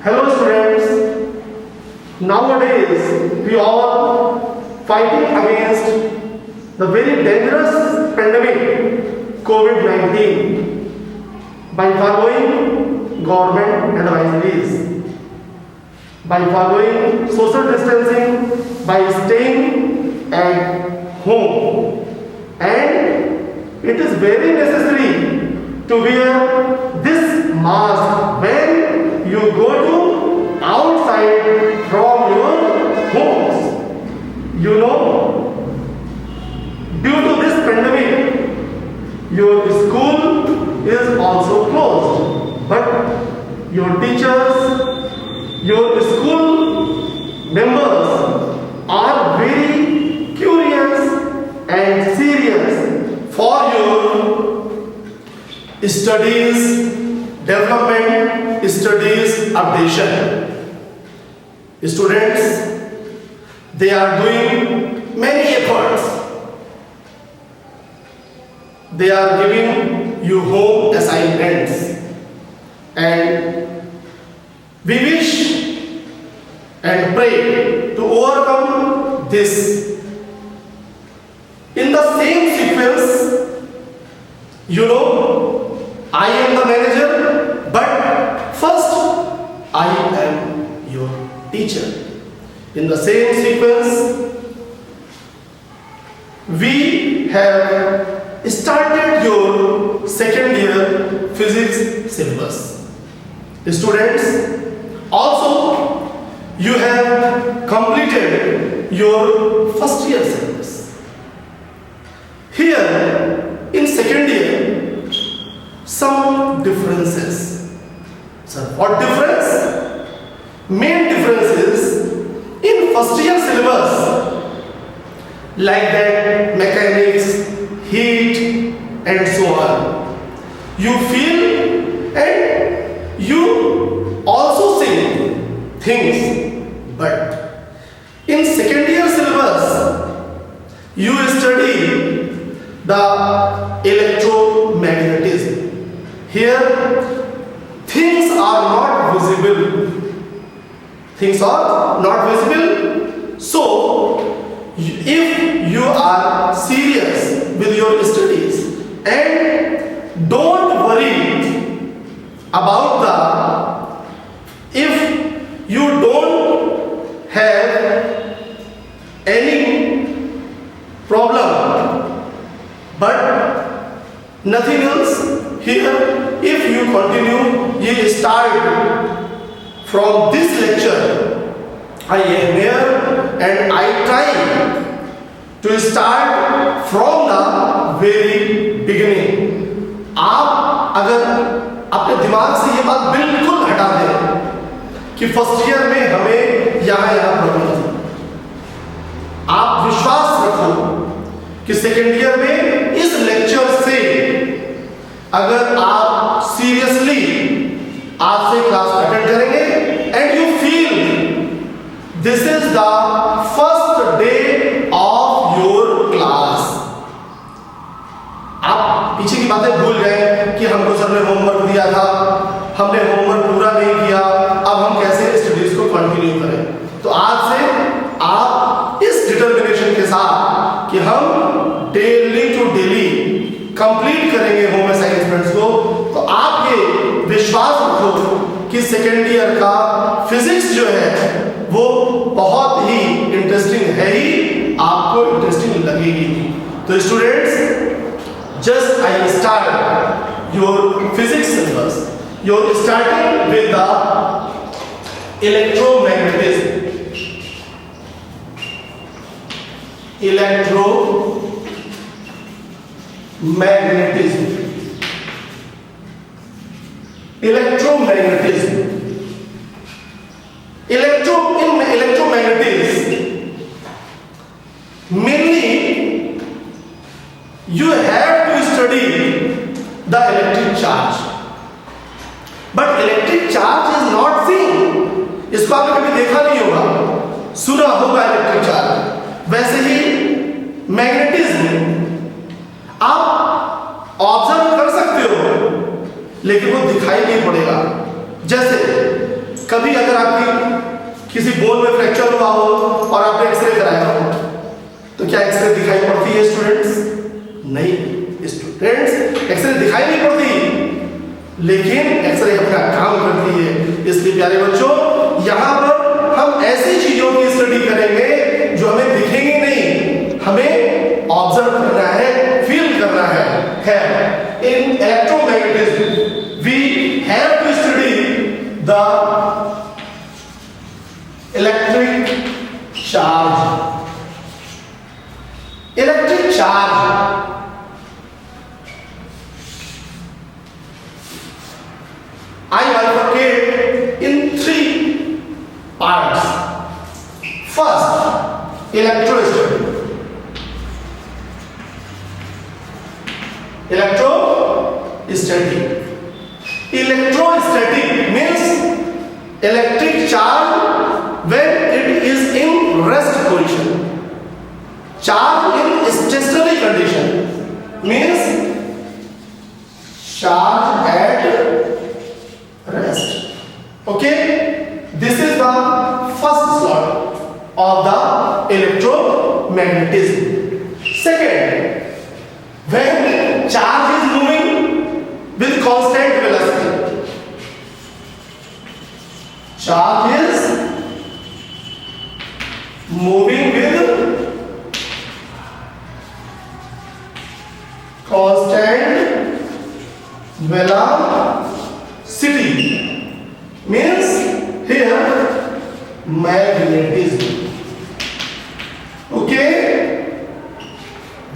Hello students, nowadays we are fighting against the very dangerous pandemic COVID-19 by following government advisories, by following social distancing, by staying at home, and it is very necessary to wear this mask when you go to outside from your homes. You know, due to this pandemic, your school is also closed, but your teachers, your school members are very curious and serious for your studies development, studies updation. Students, they are doing many efforts. They are giving you home assignments, and we wish and pray to overcome this. In the same sequence, you know, I am the manager, but first I am your teacher. In the same sequence, we have started your second year physics syllabus. Students, also you have completed your first year syllabus. Here in second year, some differences. So what difference? Main difference is in first year syllabus, like that mechanics, heat and so on. You feel and you also see things, but in second year syllabus, you study the electromagnetism. Here, things are not visible. Things are not visible. So, if you are serious with your studies and don't worry about if you don't have any problem, but nothing else. Here, if you continue, you start from this lecture. I am here and I try to start from the very beginning. आप अगर अपने दिमाग से ये बात बिल्कुल हटा दें कि फर्स्ट ईयर में हमें यहाँ प्रॉब्लम थी, आप विश्वास रखो कि सेकेंड ईयर में इस लेक्चर से अगर आप सीरियसली आज से क्लास अटेंड करेंगे and you feel this is the first day of your class, आप पीछे की बातें भूल गए कि हमको सर ने होमवर्क दिया था, हमने होमवर्क पूरा नहीं किया, अब हम कैसे स्टडीज को कंटिन्यू करें। तो आज से आप इस डिटर्मिनेशन के साथ कि हम डेली टू डेली कंप्लीट करेंगे होम असाइनमेंट्स को, तो आप ये विश्वास रखो कि सेकेंड ईयर का फिजिक्स जो है वो बहुत ही इंटरेस्टिंग है ही, आपको इंटरेस्टिंग लगेगी। तो students, just I start your physics syllabus, your starting with the electromagnetism. Electromagnetism. In electromagnetism, mainly you have to study the electric charge. But electric charge is not seen. इसको आपने कभी देखा नहीं होगा, सुना होगा इलेक्ट्रिक चार्ज। वैसे ही magnetism आप ऑब्जर्व कर सकते हो, लेकिन वो दिखाई नहीं पड़ेगा। जैसे कभी अगर आपकी किसी बोन में फ्रैक्चर हुआ हो और आपने एक्सरे कराया हो तो क्या एक्सरे दिखाई पड़ती है स्टूडेंट्स? नहीं स्टूडेंट्स, एक्सरे दिखाई नहीं पड़ती, लेकिन एक्सरे अपना काम करती है। इसलिए प्यारे बच्चों, यहाँ पर हम ऐसी चीजों की स्टडी करेंगे जो हमें दिखेंगी नहीं, हमें ऑब्जर्व करना है, फील करना है। In electromagnetism we have to study the electric charge. Electric charge I bifurcate in 3 parts. First, electrostatic. Electrostatic. Electrostatic means electric charge when it is in rest position. Charge in stationary condition means charge at rest. Okay, this is the first slot of the electromagnetism. Second, when charge is moving with constant velocity, charge is moving with constant velocity means here magnetism. Okay,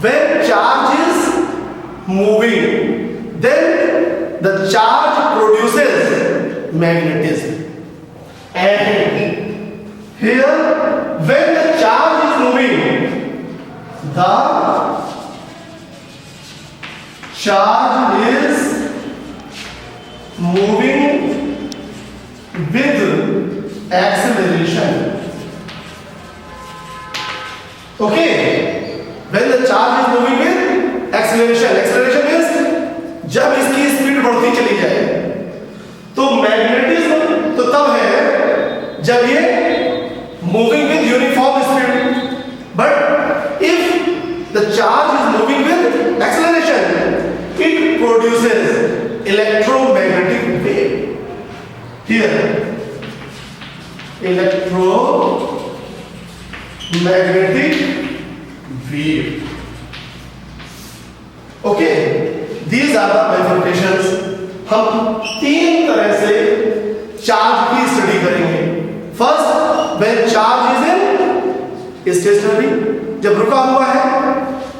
when charge is moving, then the charge produces magnetism, and here when the charge is moving, the charge is moving with acceleration. Okay, when the charge is moving with acceleration, acceleration means जब इसकी speed बढ़ती चली जाए, तो magnetism तो तब है जब ये moving with uniform speed, but if the charge is moving with acceleration, it produces electromagnetic wave. Here, electromagnetic wave. Okay, these are the bifurcations. हम 3 तरह से चार्ज की स्टडी करेंगे. First, when charge is in stationary, जब रुका हुआ है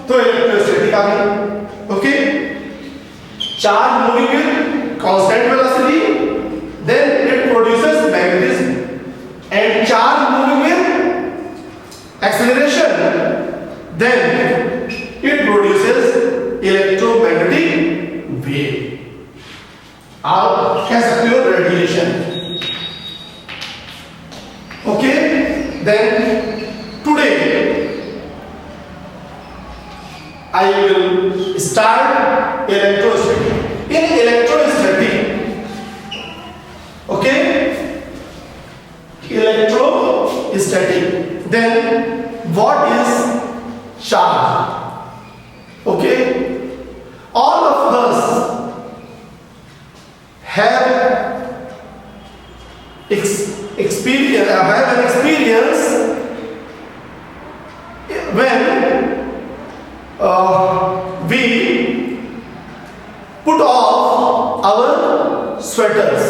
तो इलेक्ट्रोस्टैटिक आ गई. Okay, charge moving with constant velocity, then it produces magnetism, and charge moving with acceleration, then it produces electromagnetic wave. आप कह सकते हो radiation. Okay, then today I will start electrostatic. In electrostatic, okay, electrostatic, then what is charge? Okay, all of us have an experience when we put off our sweaters.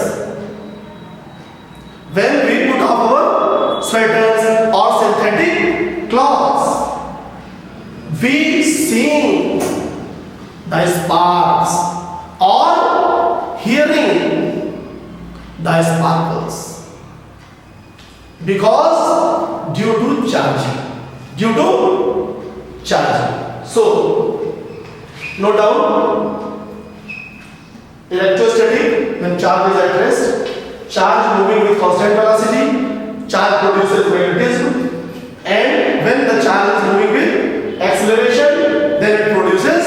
When we put off our sweaters or synthetic cloths, we see the sparks or hearing the sparkles, because due to charging. So, note down, electrostatic, when charge is at rest, charge moving with constant velocity, charge produces magnetism, and when the charge is moving with acceleration, then it produces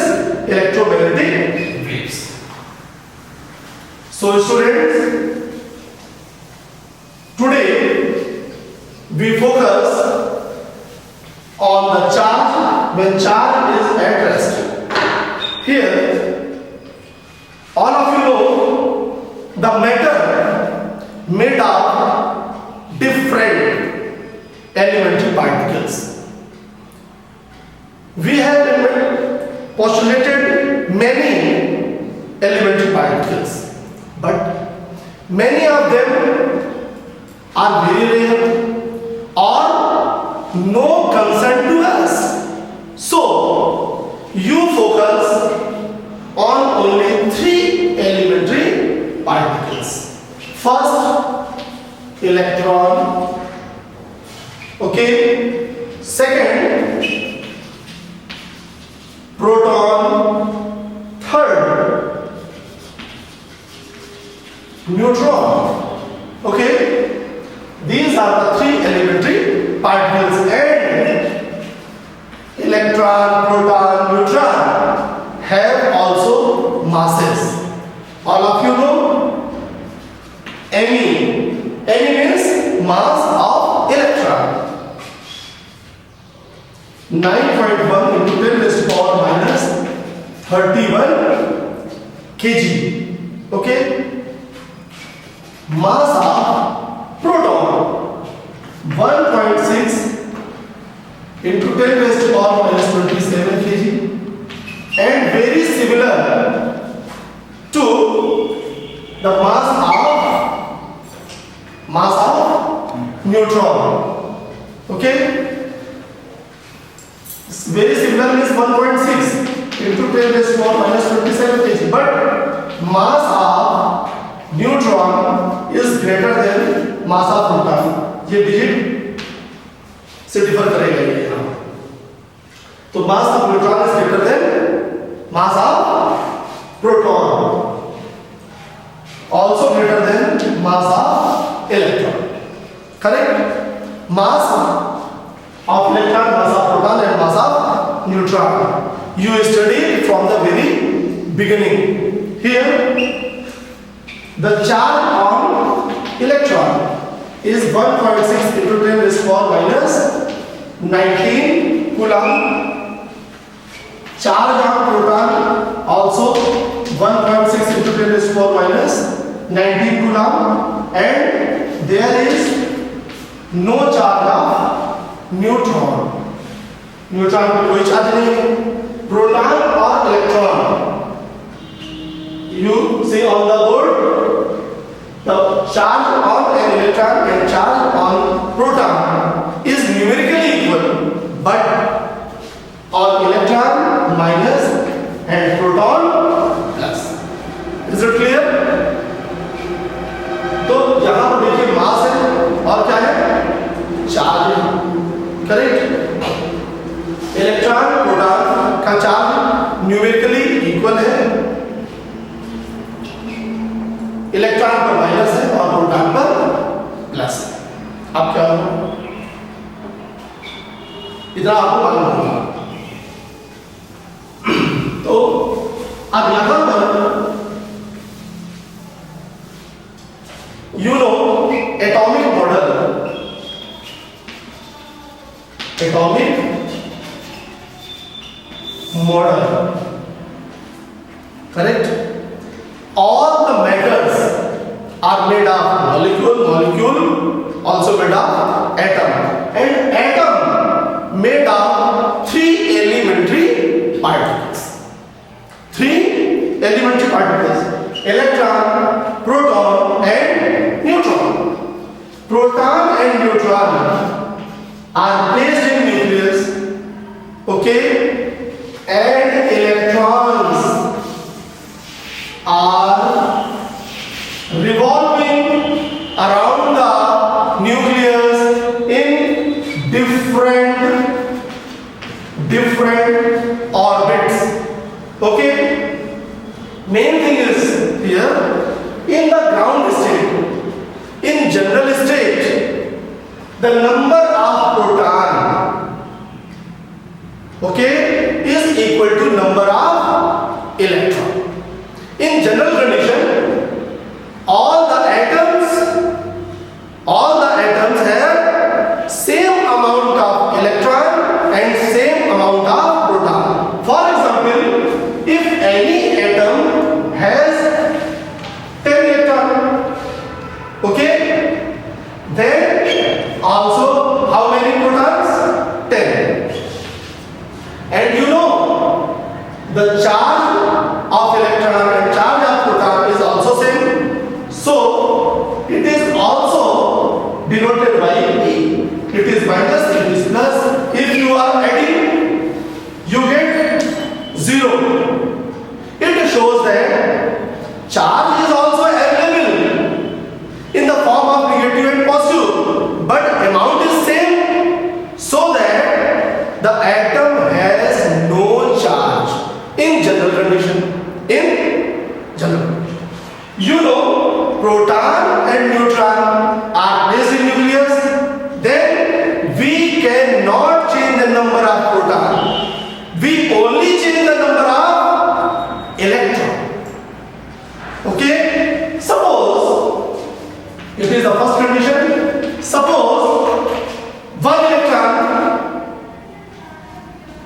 electromagnetic waves. So students, on the charge when charge is at rest. Here, all of you know the matter made of different elementary particles. We have postulated many elementary particles, but many of them are very rare or no concern to us. So you focus on only 3 elementary particles. First, electron. Okay. Second, proton. Third, neutron. Okay. These are the 3 elementary particles, and electron, proton, neutron have also masses. All of you know Me. Me means mass of electron. 9.1 into 10 raised to power minus 31 kg. Okay. Mass of proton 1.6 into 10 raised to power minus 27 kg, and very similar to the mass of neutron. Okay. It's very similar, means 1.6 into 10 raised to power minus 27 kg, but mass of neutron is greater than mass of proton. ये digit से differ करेगा ये यहाँ. तो mass of neutron is greater than mass of proton, also greater than mass of electron. Correct? Mass of electron, mass of proton, and mass of neutron you study from the very beginning. Here the charge on electron is 1.6 into 10 raised to power minus 19 coulomb. Charge on proton also 1.6 into 10 raised to power minus 19 coulomb, and there is no charge of neutron. Neutron में कोई charge नहीं है. Proton or electron, you see on the board the charge on an electron and charge on proton is numerically equal, but on electron minus and proton plus. Is it clear? तो यहाँ पर देखिए मास है और क्या है, चार्ज है. Correct. Electron proton का चार्ज न्यूमेरिकली इक्वल है. इलेक्ट्रॉन पर माइनस है और प्रोटॉन पर प्लस है. अब क्या होगा, इतना आपको मालूम होगा. तो अब यहां पर you know atomic model, correct? All the matters are made of molecule also made of atom, and atom made of 3 elementary particles. 3 elementary particles: electron, proton, and neutron. Proton and neutron are placed in nucleus, okay, and electrons are revolving around the nucleus in different orbits. Okay. Main thing is here, in the ground state, in general state, the number of proton, okay, is equal to number of electron. In general condition, all the atoms have same amount of electron the charge of electron and charge of proton is also same. So it is also denoted by E. It is minus, it is plus. If you are adding, you get 0. It shows that charge is also available in the form of negative and positive, but amount is same, so that the atom has no charge in general condition. In general condition, you know, proton and neutron are placed in nucleus. Then we cannot change the number of proton. We only change the number of electron. Okay? Suppose it is the first condition. Suppose one electron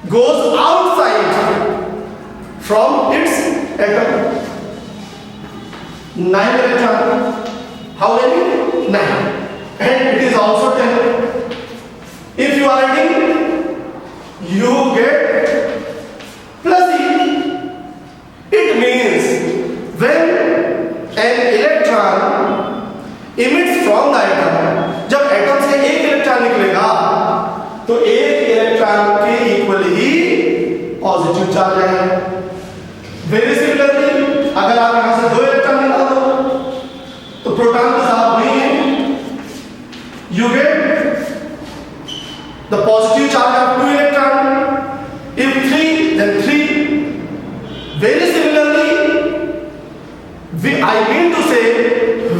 goes outside from its atom. 9 electron. How many? 9. And it is also 10. If you are adding, you get plus E. It means when an electron emits from the atom, जब atom से एक electron निकलेगा तो एक electron के equal ही positive charge आएगा. Very similarly अगर आप यहां से 2 इलेक्ट्रॉन निकाल दो तो प्रोटॉन के साथ नहीं है, you get the positive charge of 2 electron. If 3, then 3. Very similarly, I mean to say,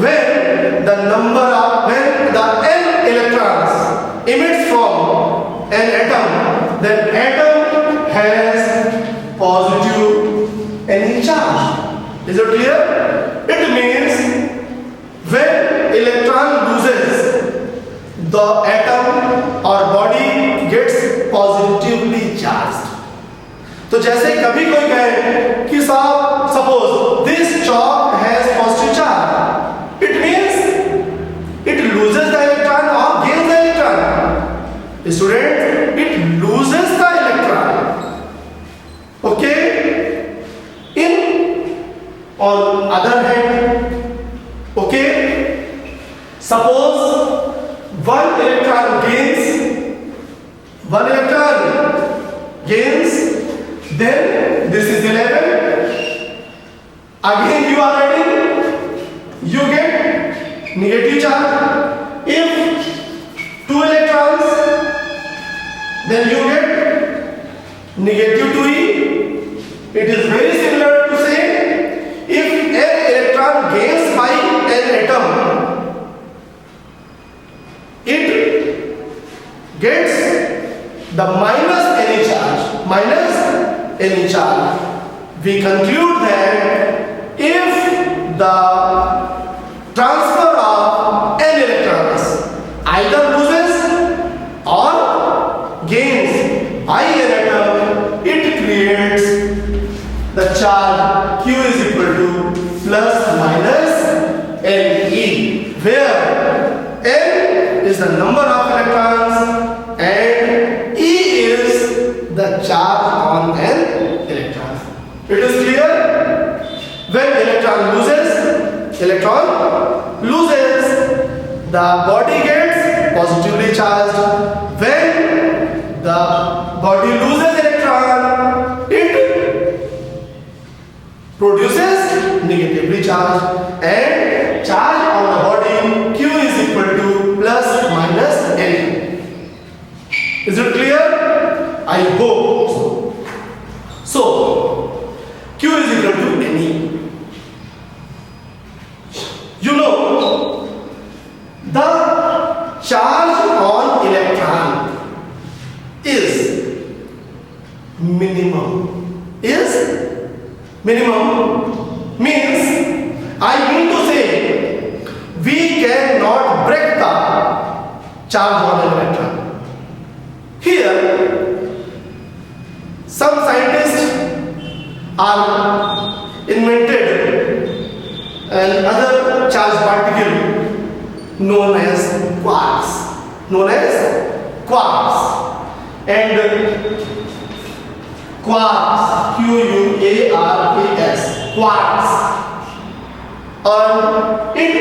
when the n electrons emits from an atom, then atom has positive n charge. Is it clear? It means when electron loses, the atom or body gets positively charged. तो जैसे कभी कोई कहे कि साहब suppose this chalk has positive charge, it means it loses the electron or gains the electron. Students, it loses the electron. Okay? On other hand, okay, suppose one electron gains, then this is 11. Again you are adding, you get negative charge. If 2 electrons, then you get negative 2e. It is very similar to say, if an electron gains by an atom, it gets the minus any charge. We conclude that if the transfer of n electrons either loses or gains by an atom, it creates the charge Q is equal to plus minus Ne, where N is the number of electrons and E is the charge on an electron. It is clear? When electron loses, the body gets positively charged. When the body loses electron, it produces negatively charged, and charge on the body Q is equal to plus minus N. Is it clear? I hope so. So Q is equal to Ne. You know, the charge on electron is minimum. Means, I mean to say, we cannot break the charge on an electron. Here, some scientists are invented another charged particle known as quarks. And quarks, Q-U-A-R-K-S, quarks, and it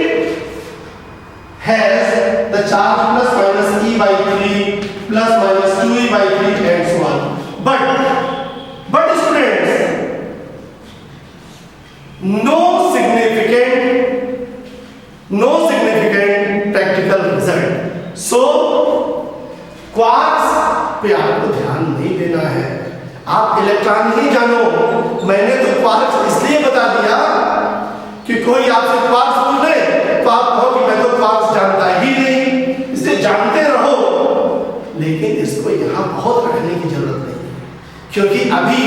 has the charge plus minus E by 3 plus minus 2E by 3 and so on. But students, no significant practical result. So quarks पे आपको ध्यान नहीं देना है, आप electron ही जानो। मैंने तो क्वार्क्स इसलिए बता दिया कि कोई आपसे क्वार्क्स पूछे तो आप कहो कि मैं तो क्वार्क्स जानता ही नहीं, इसे जानते रहो, लेकिन इसको यहाँ बहुत रखने की जरूरत नहीं, क्योंकि अभी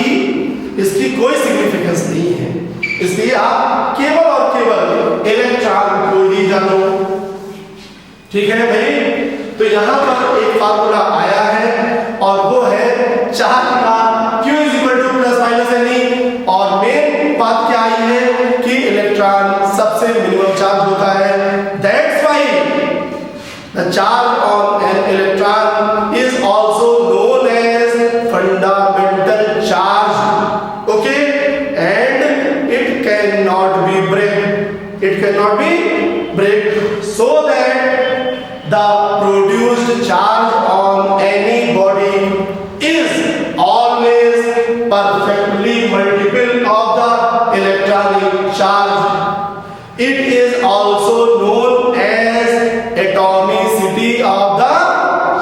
इसकी कोई सिग्निफिकेंस नहीं है। इसलिए आप केवल और केवल इलेक्ट्रॉन को ही जानो। ठीक है भाई? तो यहाँ पर एक फार्मूला आया है और वो है चार्ज का Q is equal two plus minus Ne, और मेन बात क्या आई है कि इलेक्ट्रॉन सबसे मिनिमम चार्ज होता है। That's why the charge on an electron is also known as fundamental charge, okay, and it can not be break, so that the produced charge on any body is always perfectly multiple of the electronic charge. It is also known as atomicity of the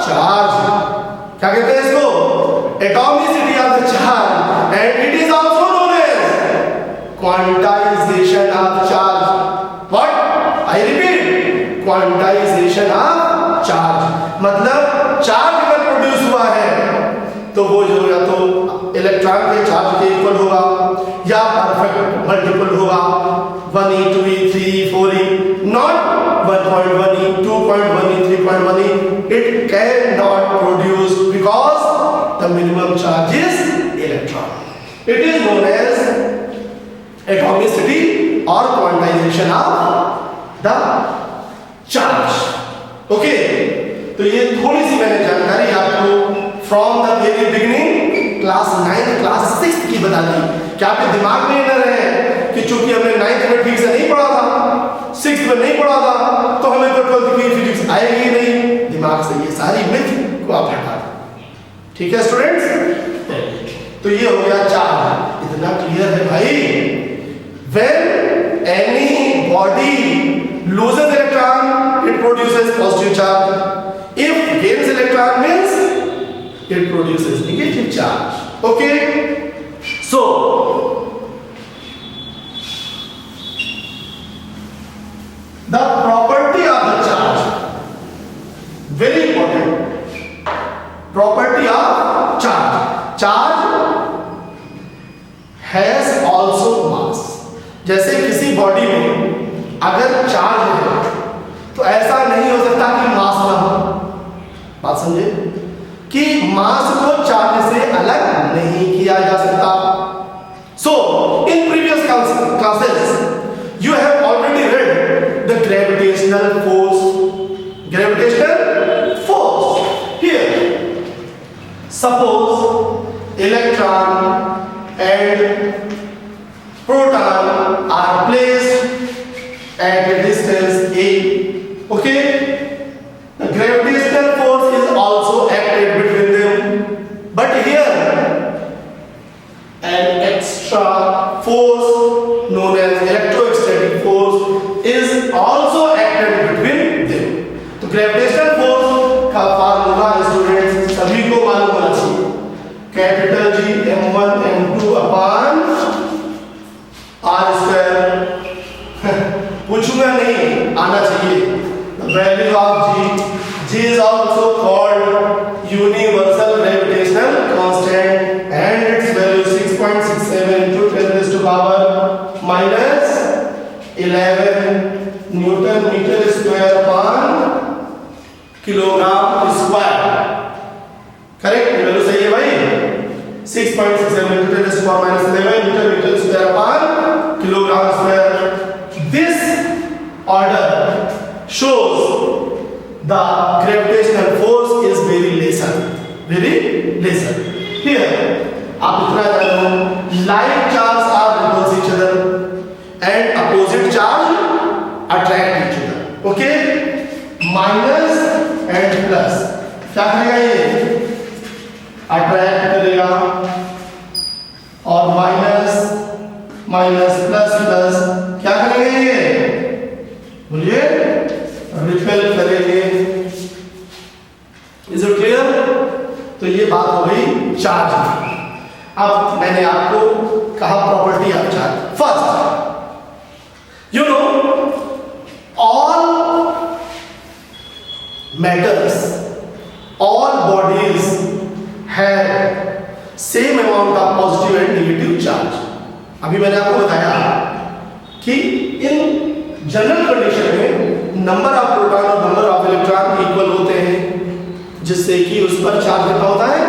charge. क्या कहते हैं इसको? Atomicity of the charge, and it is also known as quantization of charge. What? I repeat, quantization of charge. मतलब charge अगर produce हुआ है तो वो जो या तो इलेक्ट्रॉन के चार्ज के इक्वल होगा या परफेक्ट मल्टीपल होगा, 1e 2e 3e 4e, not 1.1e 2.1e 3.1e। It can not produce because the minimum charge is electron. It is known as atomicity और quantization of the charge, okay. तो ये थोड़ी सी मैंने जानकारी आपको from the very beginning class 9 class 6 की बता दी। क्या आपके दिमाग में न रहे कि चूंकि हमने 9th में ठीक से नहीं पढ़ा था, 6th में नहीं पढ़ा था, तो हमें तो 12th की फिजिक्स आएगी नहीं। दिमाग से ये सारी मिथ को आप हटा दें, ठीक है स्टूडेंट्स? तो ये हो गया चार्ज। इतना क्लियर है भाई? When any body loses electron, it produces positive charge. If gains electron means it produces negative charge. Okay? So, the property of the charge, very important. Property of charge. Charge has also mass. जैसे किसी body में अगर charge है तो ऐसा नहीं हो सकता कि मास ना हो। बात समझे कि मास को चार्ज से अलग नहीं किया जा सकता। So in previous classes you have already read the gravitational force here. Suppose electron and proton are placed at a distance a, okay, the gravitational force is also acted between them, but here an extra force known as electrostatic force is also acted between them. तो gravitational force का formula students सभी को मालूम होना चाहिए, capital G m1 m2 upon r square. पूछूंगा नहीं, आना चाहिए। The value of G is also called universal gravitational constant, and its value 6.67 into 10 raised to power minus 11 Newton meter square upon kilogram square। Correct? Value सही है भाई? 6.67 into 10 raised to power minus 11 meter square upon kilogram square। This order shows the gravitational force is very lesser. Here आप इतना जानो, like charge are repulse each other and opposite charge attract each other. Okay, minus and plus क्या करेगा, ये attract करेगा, और minus minus plus plus क्या करेंगे, ये बोलिए रिपेल करेंगे। Is it clear? तो ये बात हो गई चार्ज की। अब मैंने आपको कहा property of charge. First, you know all metals, all bodies have same amount of positive and negative charge। अभी मैंने आपको बताया कि इन जनरल कंडीशन में नंबर ऑफ प्रोटॉन और नंबर ऑफ इलेक्ट्रॉन इक्वल होते हैं, जिससे कि उस पर चार्ज कितना होता है,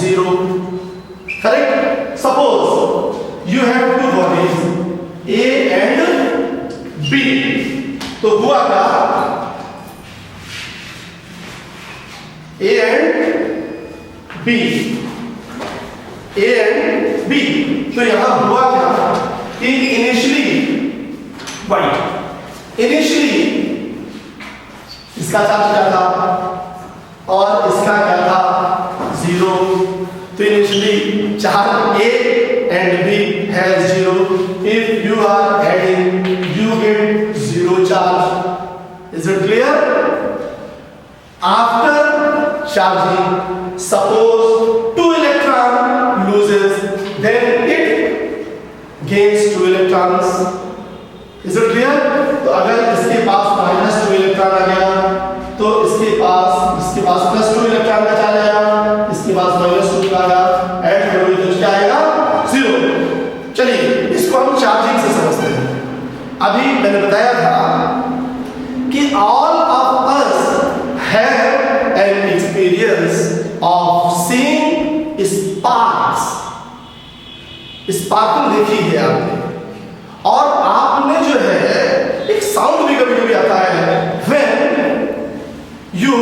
0। Correct? Suppose you have two bodies A and B, तो हुआ क्या, A and B, A and B, तो यहां हुआ क्या कि इनिशियली इसका चार्ज क्या था और इसका क्या था, 0। तो initially charge A and B has 0। If you are adding, you get 0 charge। Is it clear? After charging, suppose 2 electron loses, then it gains 2 electrons। Is it clear? तो अगर इसके पास -2 इलेक्ट्रॉन आ गया, तो इसके पास +2 इलेक्ट्रॉन का चार्ज आया, इसके पास -2 का आया, ऐड करोगे तो क्या आएगा, 0। चलिए इसको हम चार्जिंग से समझते हैं। अभी मैंने बताया था कि all of us have an experience of seeing sparks। Sparkle देखी है आपने, और आपने जो है एक साउंड भी कभी-कभी आता है, when you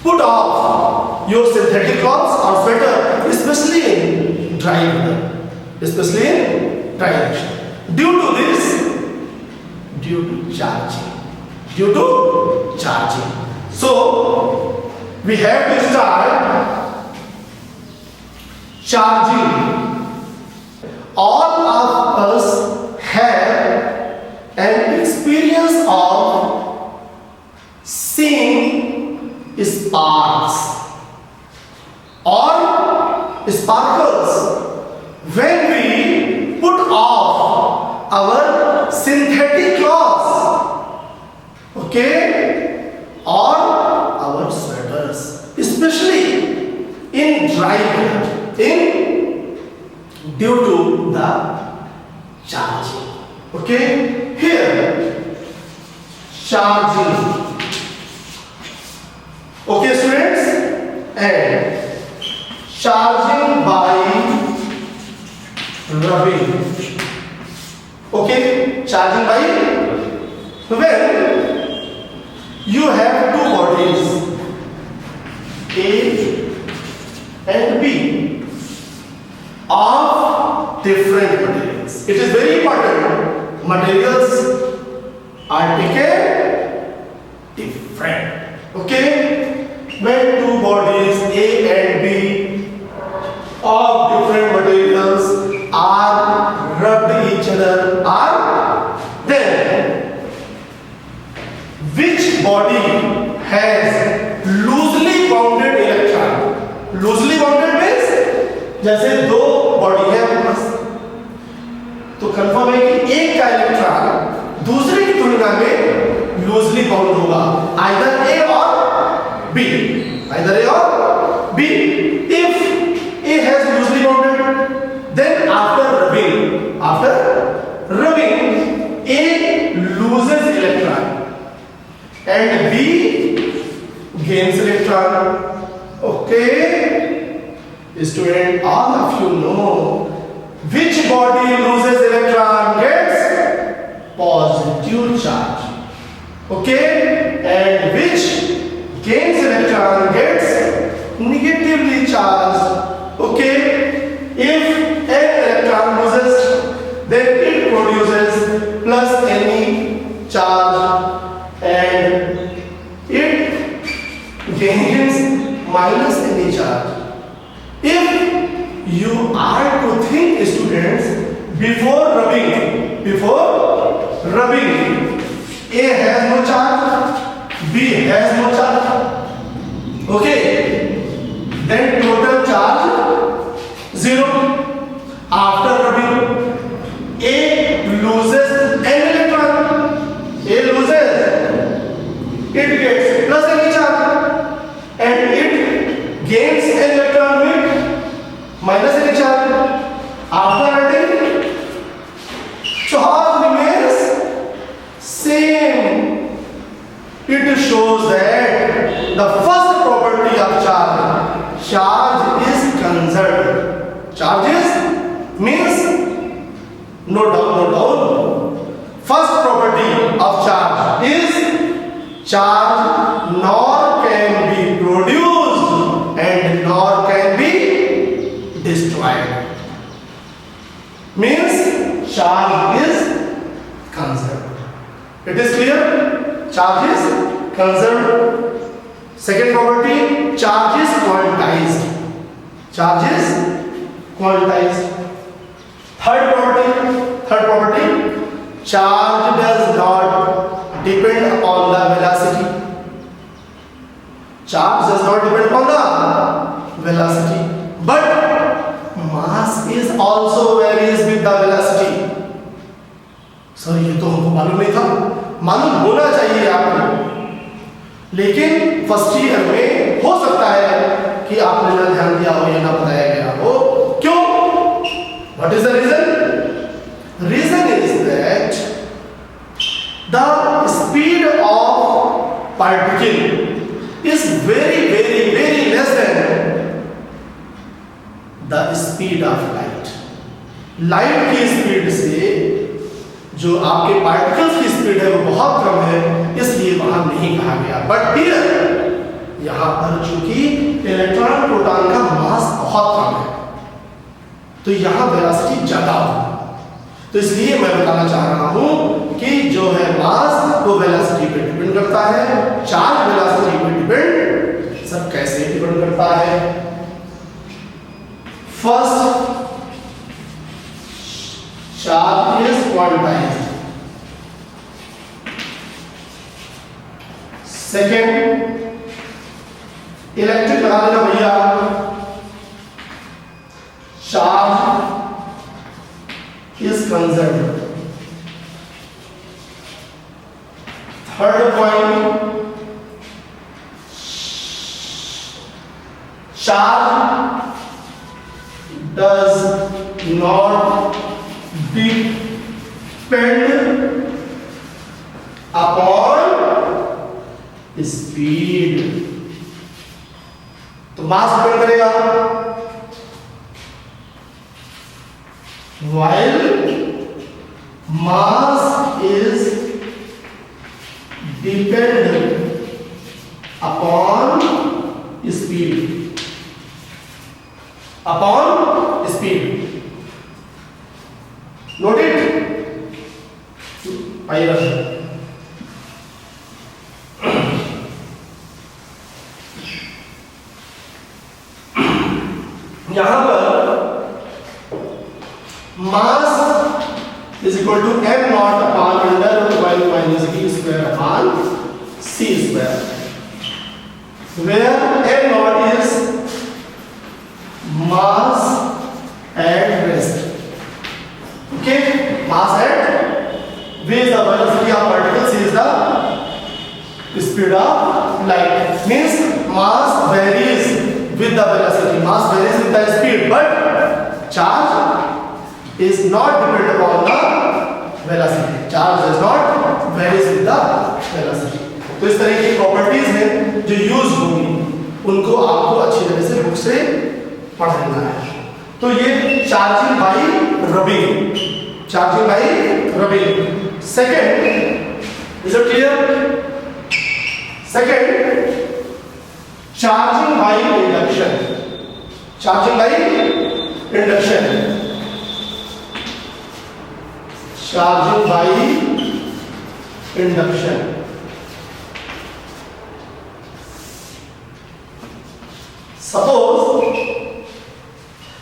put off your synthetic clothes or sweater, especially in dry weather, especially in dry action, due to this, due to charging। So we have to start charging। All of us have an experience of seeing sparks or sparkles when we put off our synthetic clothes, okay, or our sweaters, especially in dry weather, due to the charging। Okay, here charging। Okay students, and charging by rubbing। Okay, charging by, when you have two bodies A and B of different materials। It is very important, materials are taken different। Okay, when two bodies A and B of different materials are rubbed each other, then which body has loosely bounded electron? Loosely bounded means जैसे दो body है आपके पास, तो confirm है कि एक का electron दूसरे की तुलना में लूजली बाउंड होगा, आइदर ए और बी, आइदर ए और B. If A has loosely bounded, then after rubbing A loses electron and B gains electron। Okay, student, all of you know which body loses electron gets positive charge, okay, and which gains electron gets negatively charged Okay, if an electron loses, then it produces plus any charge and it gains minus any charge. If you are to think, students, before rubbing, A has no charge, B has no charge. Okay, then total charge 0. After rubbing, A loses an electron. A loses, it gets plus any charge, and it gains an electron with minus any charge. After adding, charge remains same. It shows that the first property of charge is conserved. Charges means no down. First property of charge is charge nor can be produced and nor can be destroyed. Means charge is conserved. It is clear? Charge is conserved. Second property, charge is quantized. Charge is quantized. Third property, charge does not depend upon the velocity. Charge does not depend upon the velocity, but mass is also varies with the velocity. Sir ये तो हमको मालूम नहीं था, मालूम होना चाहिए आपको, लेकिन फर्स्ट ईयर में हो सकता है कि आपने ना ध्यान दिया हो या ना बताया गया हो. क्यों? What is the reason? Reason is that the speed of particle is very less than the speed of light. Light की स्पीड से जो आपके पार्टिकल्स की स्पीड है वो बहुत कम है, इसलिए वहां नहीं कहा गया. बट हियर यहां पर चूंकि इलेक्ट्रॉन प्रोटॉन का मास बहुत कम है, तो यहां वेलोसिटी ज्यादा होगी. तो इसलिए मैं बताना चाह रहा हूं कि जो है मास वो वेलोसिटी पे डिपेंड करता है, चार्ज वेलोसिटी पे डिपेंड. सब कैसे डिपेंड करता है? First, charge is quantized. Second, electric लगा देना भैया. Charge is conserved. Third point, charge does not depend upon speed. तो मास डिपेंड करेगा, while mass is dependent upon speed. Upon speed. Note it. आइए यहां पर mass is equal to m not upon under y minus b square upon c square, where m not is mass at rest. Okay, mass at v is the velocity of particle, c is the speed of light. Means mass varies with the velocity, mass varies with the speed, but charge is not dependent upon the velocity. Charge does not varies with the velocity. तो इस तरह की properties हैं जो use होंगी, उनको आपको अच्छी तरह से बुक से पढ़ लेना है. तो ये charging by rubbing, charging by rubbing. Second, is it clear? Second, charging by induction. Charging by induction, charging by induction. Suppose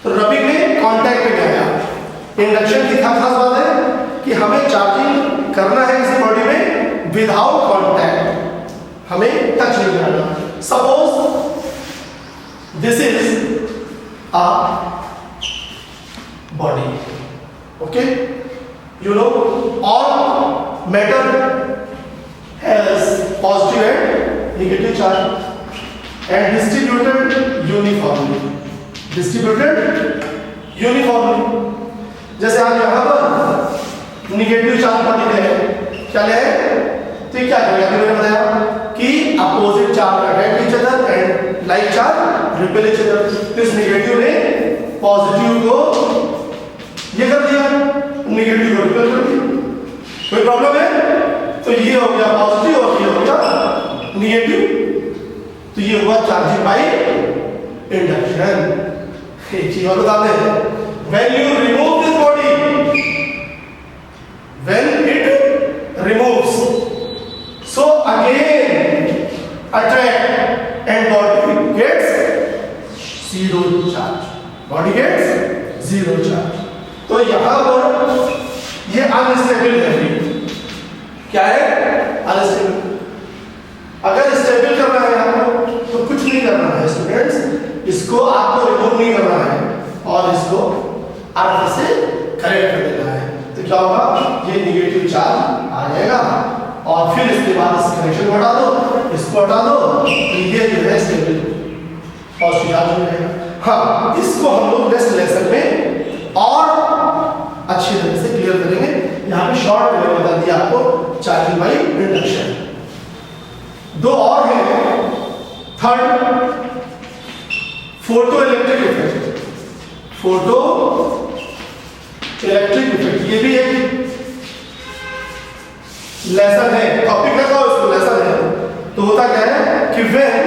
रबी में कांटेक्ट में आया, इंडक्शन की खास बात है कि हमें चार्जिंग करना है किसी बॉडी में विदाउट कांटेक्ट, हमें टच नहीं करना। Suppose this is a body, okay, you know all matter has positive and negative charge and distributed uniformly, distributed uniformly. जैसे आप यहाँ पर निगेटिव चार्ज पार्टिकल है, क्या है, तो क्या करेगा, मैंने बताया कि opposite charge attract each other and like charge repel each other. तो इस निगेटिव ने पॉजिटिव को ये कर दिया, निगेटिव को रिपेल कर दिया। कोई प्रॉब्लम है, तो ये हो गया पॉजिटिव और ये हो गया निगेटिव, तो ये हुआ चार्जिंग बाय इंडक्शन। एक चीज और बता दें, when you remove this body, when it removes, so again attract and body gets zero charge, body gets zero charge। तो यहाँ पर ये अनस्टेबल है, क्या है, अनस्टेबल। अगर स्टेबल करना है आपको तो कुछ नहीं करना है स्टूडेंट्स, इसको आपको रिमूव नहीं करना है और इसको अर्थ से करेक्ट कर देना है। तो क्या होगा, ये निगेटिव चार्ज आ जाएगा और फिर इसके बाद इस कनेक्शन को हटा दो, इसको हटा दो, तो ये जो है स्टेबल पॉजिटिव चार्ज हो जाएगा। हाँ, इसको हम लोग नेक्स्ट लेसन में और अच्छी तरह से क्लियर करेंगे। यहाँ पे शॉर्ट में बता दिया आपको चार्जिंग बाय इंडक्शन। दो और हैं, third photo electric effect, photo electric effect, ये भी एक लेसन है, टॉपिक रखा हो इसको, लेसन है। तो होता क्या है कि when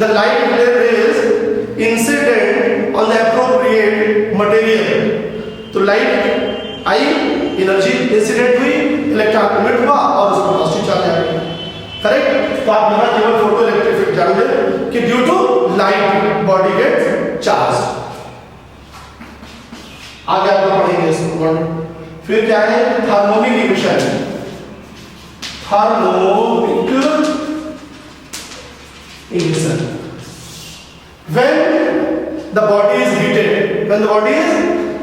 the light glare is incident on the appropriate material, तो लाइट आई, एनर्जी इंसिडेंट हुई, इलेक्ट्रॉन इमिट हुआ और उसको पॉजिटिव चार्ज आएगा, करेक्ट। तो आप यहाँ केवल फोटो इलेक्ट्रिक इफेक्ट जान लें कि due to light body gets charge. आगे आप लोग पढ़ेंगे इसको। फिर क्या है, harmonic emission, harmonic emission. When the body is heated, when the body is,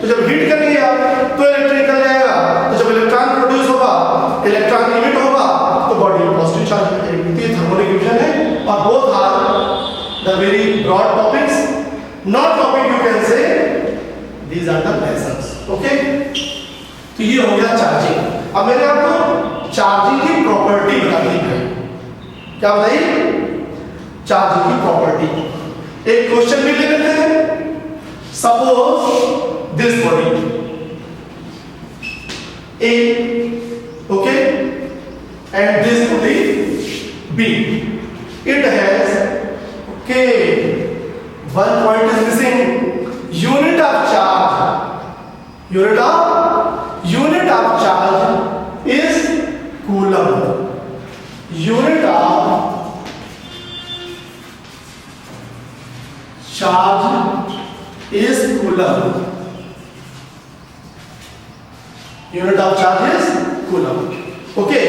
तो जब हीट करेंगे आप तो इलेक्ट्रॉन निकल जाएगा, तो जब इलेक्ट्रॉन प्रोड्यूस होगा, इलेक्ट्रॉन इमिट होगा, तो बॉडी में पॉजिटिव चार्ज आ जाएगी। तो ये थर्मोनिक इमिशन है और both are the very broad topics, not topic you can say, these are the lessons, okay? तो ये हो गया चार्जिंग। अब मैंने आपको चार्जिंग की प्रॉपर्टी बता दी है, क्या बताइए, चार्जिंग की प्रॉपर्टी। एक क्वेश्चन भी ले लेते हैं, suppose this body A, okay, and this body B, it has, okay, one point is missing, unit of charge, unit of charge is coulomb, unit of charge is coulomb, unit of charge is coulomb, okay.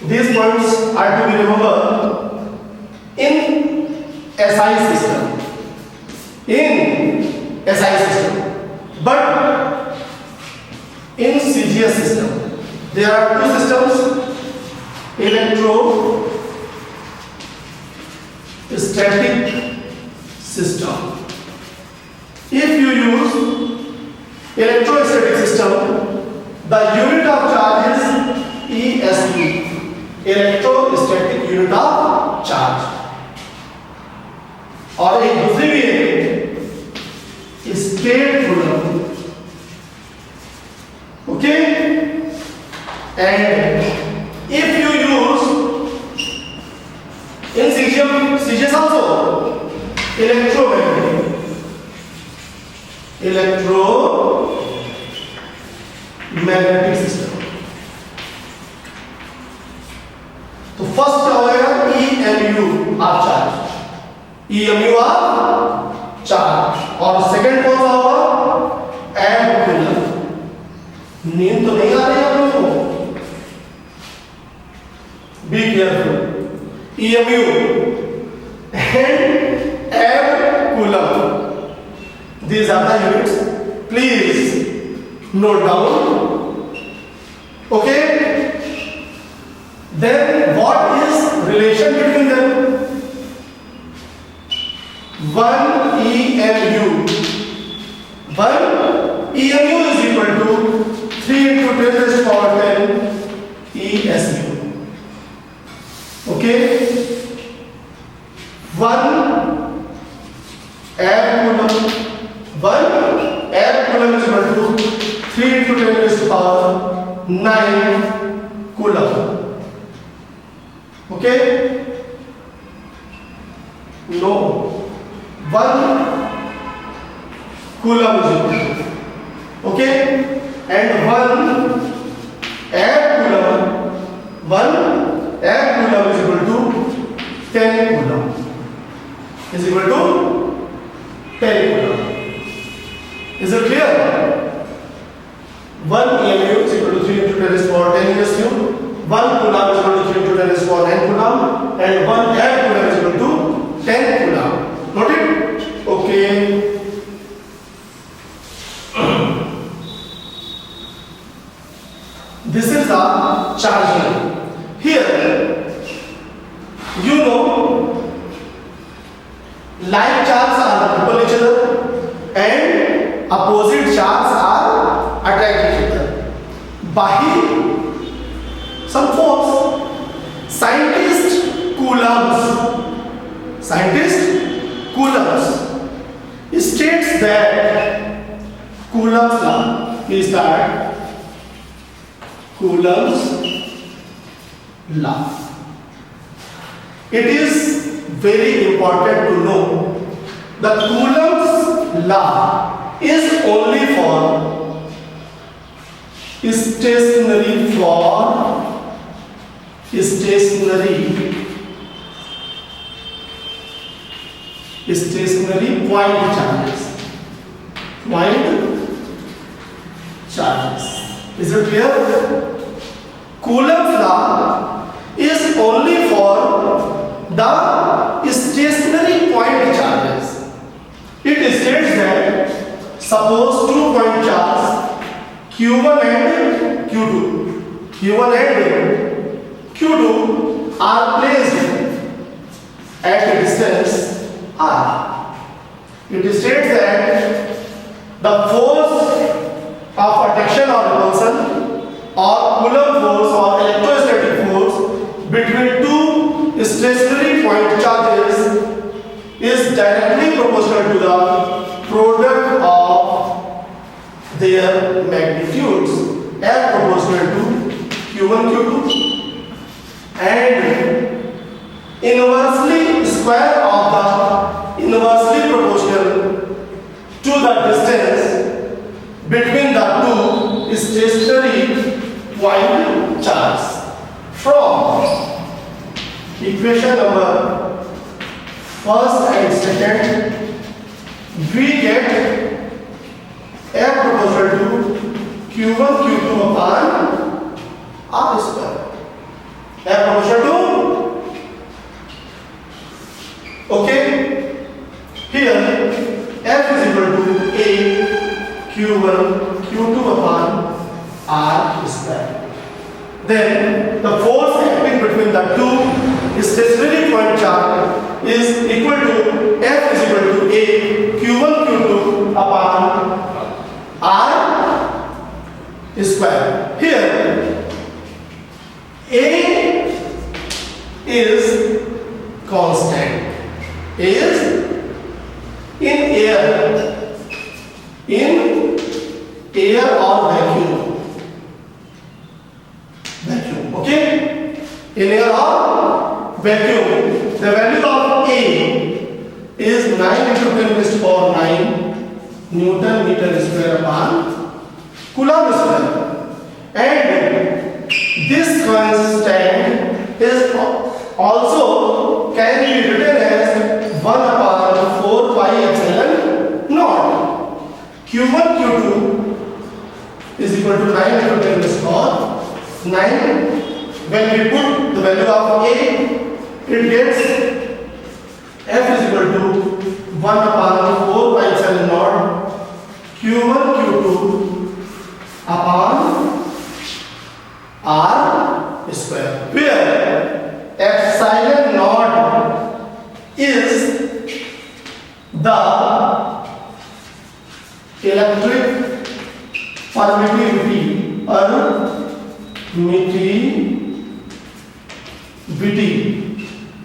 These points are to be remembered in SI system, in SI system, but in CGS system there are two systems, electrostatic system. If you use electrostatic system, the unit of charge is ESP, electrostatic unit of charge, और एक दूसरी भी है state coulomb, okay. And if you use in CGS also electromagnetic, electromagnetic system. तो first क्या होगा, EMU of charge, EMU of charge. और second कौन सा होगा, एम्प कूलम। नींद तो नहीं आ रही है आप लोगों को, be careful. EMU and amp coulomb, these are the units, please note down. Okay, then what is relation between them? 1 EMU is equal to 3 into 10 raised to power 10 ESU. Okay, 1 amp coulomb is equal to 3 into 10 raised to power 9 coulomb. Okay, no, 1 coulomb is equal to, okay, and 1 amp coulomb is equal to 10 coulomb, is equal to 10 coulomb. Is it clear? 1 EMU is equal to 3 into 10 raised to power 10 ESU, 1 coulomb is equal to 3 into 10 raised to power 9 coulomb, and 1 amp coulomb is equal to 10 coulomb. Note it? Okay. This is the charging. Here, you know, like charges are repel each other and opposite charges are attract each other by some force. Scientist Coulombs states that Coulomb's law is that Coulomb's law. It is very important to know that Coulomb's law is only for stationary point charges. Is it clear? Coulomb's law is only for the stationary point charges. It states that suppose 2 point charge Q1 and Q2 are placed at a distance r. It states that the force of attraction or repulsion or Coulomb force or electrostatic force between two stationary point charges is directly proportional to the product of their magnitudes as proportional to Q1 Q2 and inversely proportional to the distance between the two stationary point charges. From equation number first and second, we get F proportional to Q1 Q2 upon R square. F proportional to, okay, here F is equal to A Q1 Q2 upon R square. Then the force acting between the two stationary point charge is equal to F is equal to A Q1 Q2 upon R square. Here A is constant, is in air or vacuum, okay, in air or vacuum. The value of A is 9 into 10 raised to power 9 Newton meter square upon Coulomb square. And this constant is also can be written as 1 upon 4 pi epsilon naught. Q1 Q2 is equal to 9 into 10 raised to power 9. When we put the value of A, it gets F is equal to 1 upon 4 pi epsilon naught Q1 Q2 upon R square, where epsilon naught is the electric permittivity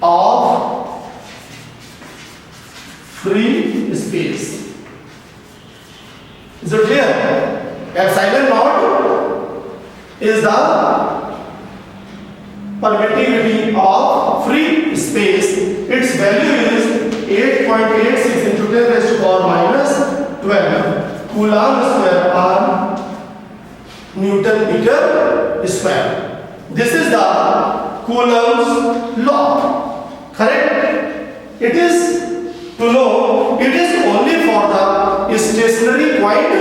of free space. Is it clear? Epsilon naught is the permittivity of free space. Its value is 8.86 into 10 raised to power minus 12 Coulomb square per Newton meter square. This is the Coulomb's law. Correct? It is to know it is only for the stationary point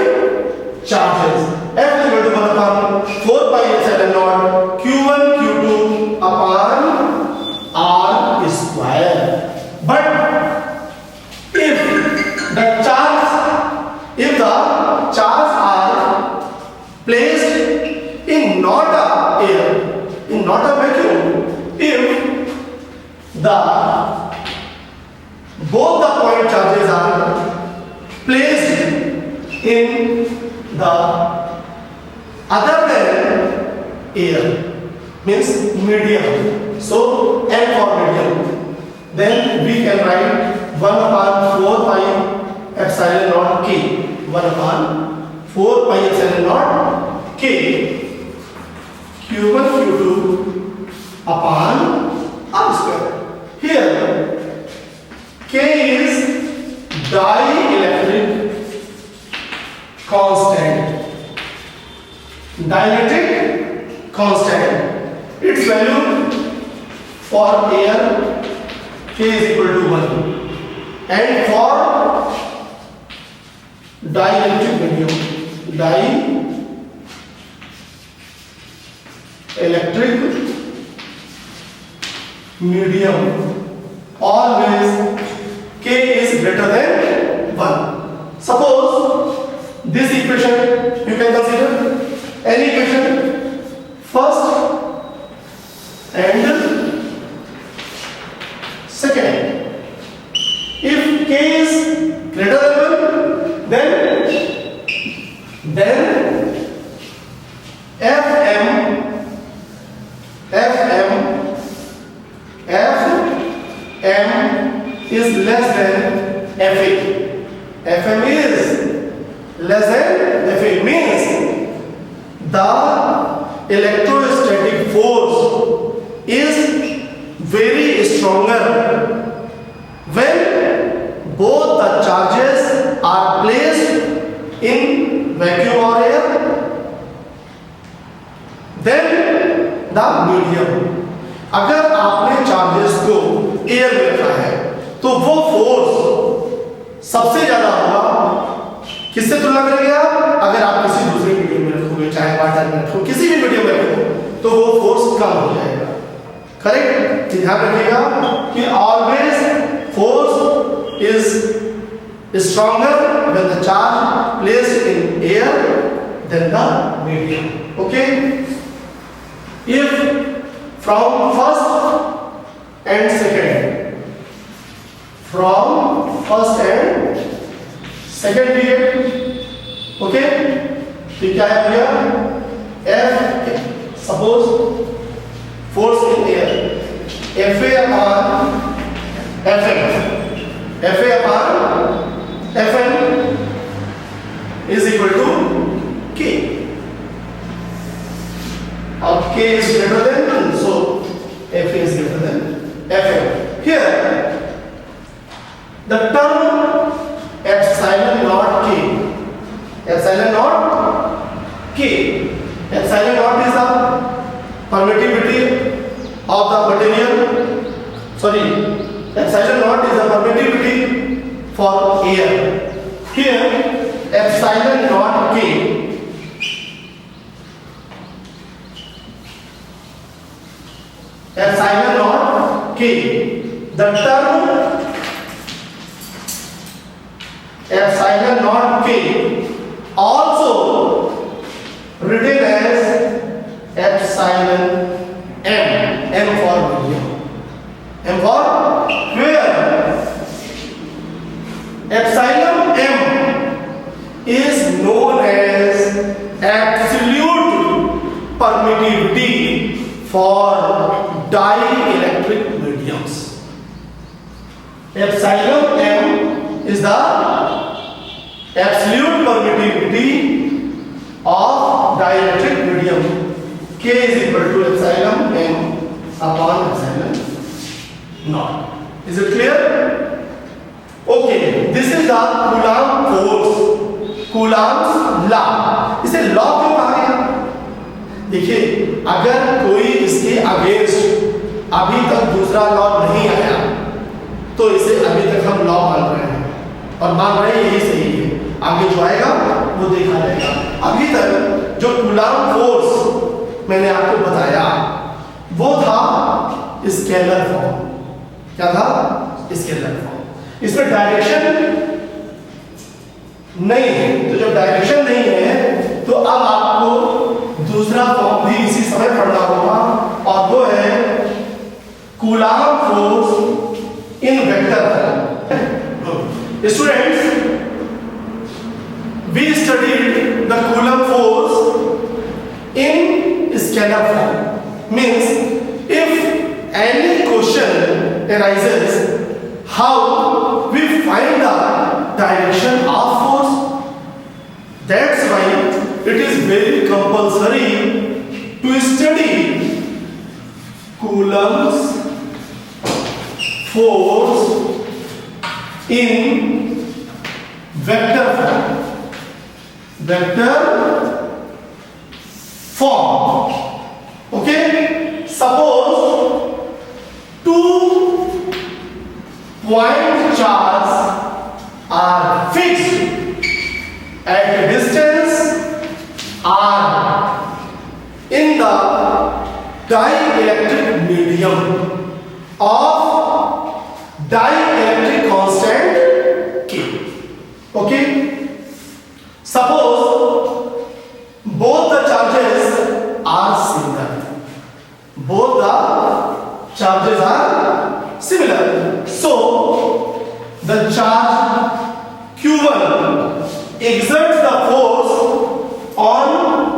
charges. F is equal to 1 upon 4 pi epsilon naught Q1 Q2 upon R square. But if the charges are placed in not a air, in not a vacuum, if both the point charges are placed in the other than air, means medium. So M for medium. Then we can write 1 upon 4 pi epsilon naught K. 1 upon 4 pi epsilon naught K Q1 Q2 upon R square. Here K is dielectric constant. Dielectric constant. Its value for air K is equal to 1. And for dielectric medium, dielectric medium, always K is greater than 1. Suppose this equation you can consider any equation first and second. If K is greater than 1, then FM is less than FA. FM is less than FA, means the electrostatic force is very stronger when both the charges are placed in vacuum or air then the medium. अगर आपने charges को air में रखा है तो वो force सबसे ज्यादा होगा किससे तुलना करेंगे आप? अगर आप किसी दूसरे मीडियम में रखोगे, चाहे वाटर में रखो, किसी भी मीडियम में रखो, तो वो फोर्स कम हो जाएगा. करेक्ट? ध्यान रखिएगा कि always force is stronger when the charge placed in air than the medium. Okay? If from first and second period, okay, तो क्या है भैया? F, suppose force in air, FA upon FM is equal to K. Or K is greater than 1, so FA is greater than FM. Here, the term epsilon naught K epsilon naught k, epsilon naught k, the term epsilon naught k, also written as epsilon m, m for medium, m for where epsilon m is known as absolute permittivity for dielectric mediums. Epsilon m is the absolute permittivity of dielectric medium. K is equal to epsilon m upon epsilon naught. Is it clear? Okay, this is the Coulomb force, Coulomb's law. इसे law क्यों कहा गया? देखिए, अगर कोई इसके against अभी तक दूसरा लॉ नहीं आया तो इसे अभी तक हम लॉ मान रहे हैं और मान रहे हैं यही सही है। आगे जो आएगा वो देखा जाएगा। अभी तक जो कूलॉम फोर्स मैंने आपको बताया वो था स्केलर फॉर्म। क्या था? Scalar form. इसमें डायरेक्शन नहीं है, तो जब डायरेक्शन नहीं है तो अब आपको दूसरा फॉर्म भी इसी समय पढ़ना होगा और वो है Coulomb force in vector form. Students, we studied the Coulomb force in scalar form. Means if any question arises, how we find the direction of force? That's why it is very compulsory to study Coulomb's force in vector form. Vector form. Okay, suppose two point charges are fixed at a distance r in the dielectric medium of dielectric constant K. Okay, suppose both the charges are similar. Both the charges are similar. So the charge Q1 exerts the force on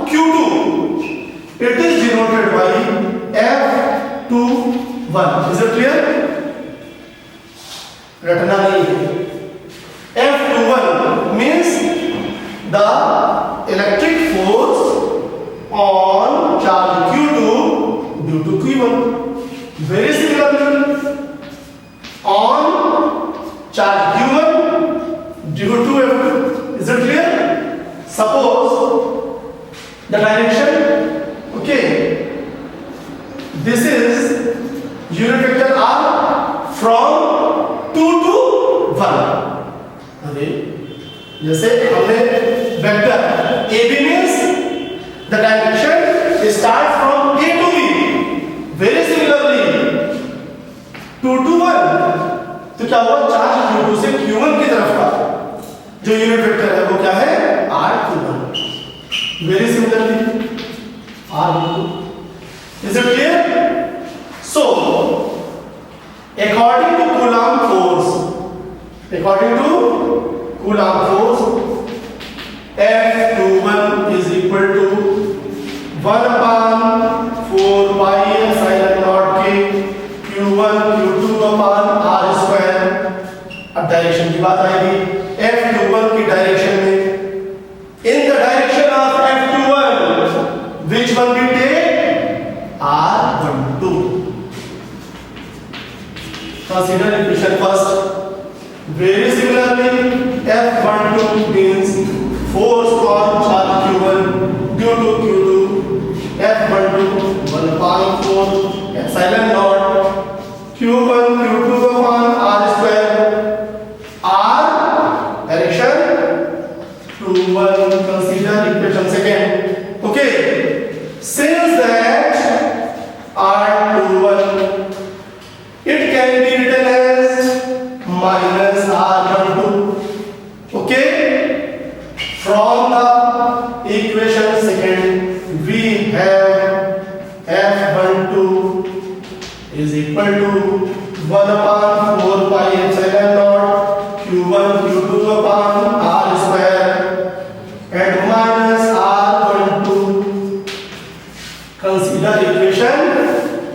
Q2. It is denoted by F21. Is it clear? रटना नहीं है। F21 means the electric force on charge Q2 due to Q1. Very similarly, on charge Q1 due to F2. Is it clear? Suppose the direction, okay, this is unit vector R from 2 to 1. अरे जैसे हमने vector AB means the direction starts from A to B. Very similarly 2 to 1, तो क्या हुआ? Charge Q2 से Q1 की तरफ का जो यूनिट वेक्टर है वो क्या है? R21. Very similarly R2. Is it clear? So according to Coulomb force, F21 is equal to 1 upon 4 pi epsilon naught K Q1 Q2 upon R square. अब डायरेक्शन की बात आएगी। F21 की डायरेक्शन में, in the direction of F21, which one we take? R12. Consider equation first. Very similarly, F12 means force on charge Q1 due to Q2. F12 1 upon 4 epsilon naught Q1 Q2 upon R square. R direction Q1, consider equation second. Okay, since that R21, it can be written as minus R12. Okay, from the equation second we have F12 is equal to 1 upon 4 pi epsilon naught Q1 Q2 upon R square and minus R12. Consider equation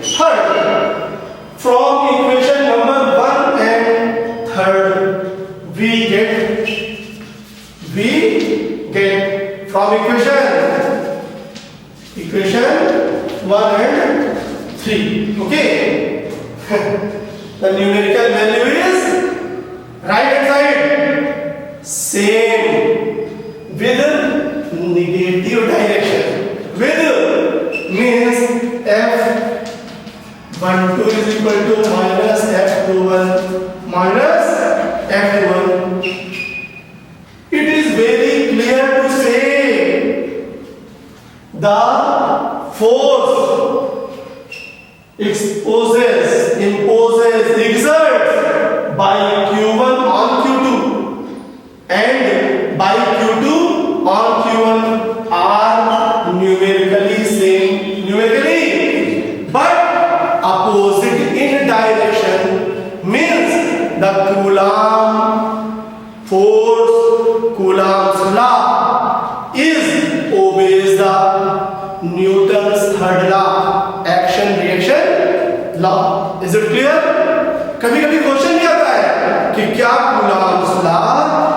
third. From equation number 1 and third we get from equation 1 and 3. Okay. The numerical value is right hand side same with negative direction. With means F12 is equal to minus F21 minus F21. It is very clear to say the force imposes, exerts by Q1 on Q2 and by Q2 on Q1 are numerically same, but opposite in direction means the Coulomb force, Coulomb's law obeys the Newton's third law, action reaction law. Is it clear? कभी कभी question भी आता है कि क्या Coulomb's law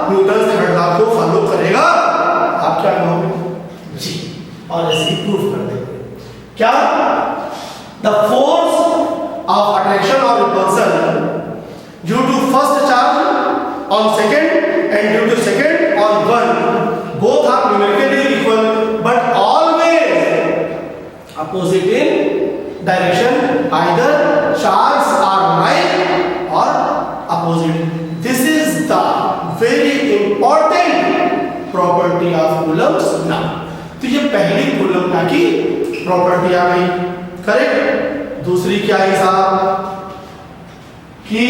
Newton third law को follow करेगा? आप क्या कहोगे? जी, और ऐसे ही प्रूफ कर देंगे. क्या? The force of attraction or repulsion due to first charge on second and due to second on one, both are numerically equal but always opposite in direction. Either charges are like or opposite. This is the very important property of Coulomb's law. तो ये पहली coulomb law की property आ गई. Correct. दूसरी क्या है साहब कि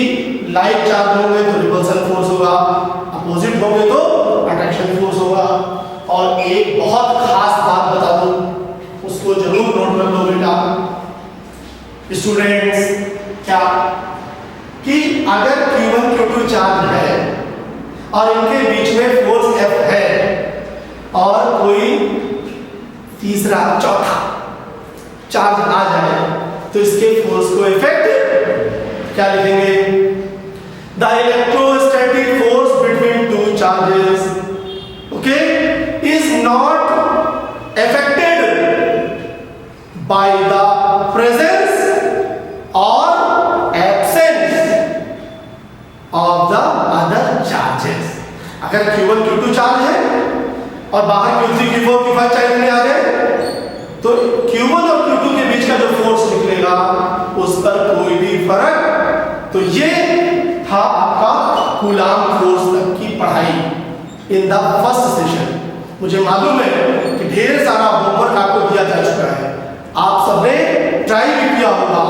लाइक चार्ज होंगे तो रिपल्सन फोर्स होगा, अपोजिट होंगे तो अट्रैक्शन फोर्स होगा. और एक बहुत खास बात बता दूं, उसको जरूर नोट कर लो बेटा स्टूडेंट्स. क्या कि अगर Q1 Q2 चार्ज है और इनके बीच में फोर्स F है और कोई तीसरा चौथा चार्ज आ जाए तो इसके फोर्स को इफेक्ट क्या लिखेंगे? The electrostatic force between two charges, okay, is not affected by the presence और absence of the other charges. अगर Q1 Q2 चार्ज है और बाहर Q3 Q4 Q5 चार्ज नहीं आ गए तो Q1 और Q2 के बीच का जो फोर्स निकलेगा उस पर कोई भी फर्क. तो ये था आपका कूलॉम फोर्स तक की पढ़ाई इन द फर्स्ट सेशन. मुझे मालूम है कि ढेर सारा होमवर्क आपको दिया जा चुका है, आप सबने ट्राई भी किया होगा.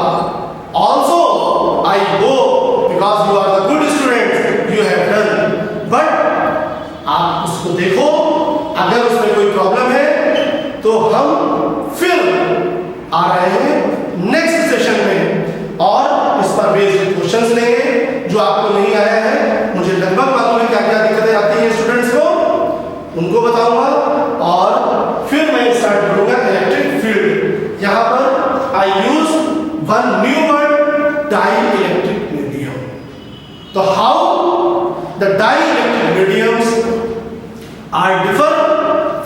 Also I hope because you are the good students you have done, but आप उसको देखो. अगर उसमें कोई प्रॉब्लम है तो हम फिर आ रहे हैं नेक्स्ट सेशन में और इस पर बेस्ड क्वेश्चंस लेंगे जो आपको नहीं आया है. मुझे लगभग मालूम है क्या क्या दिक्कतें आती हैं स्टूडेंट्स को, उनको बताऊंगा और फिर मैं स्टार्ट करूंगा इलेक्ट्रिक फील्ड. यहां पर I use one new word, dielectric medium. तो how the dielectric mediums are differ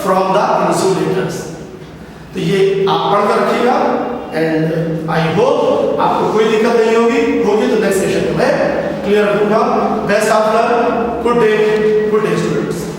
from the insulators. तो ये आप पढ़ कर रखिएगा एंड आई होप आपको कोई दिक्कत नहीं होगी तो नेक्स्ट सेशन में मैं क्लियर रखूंगा. Best of luck, good day.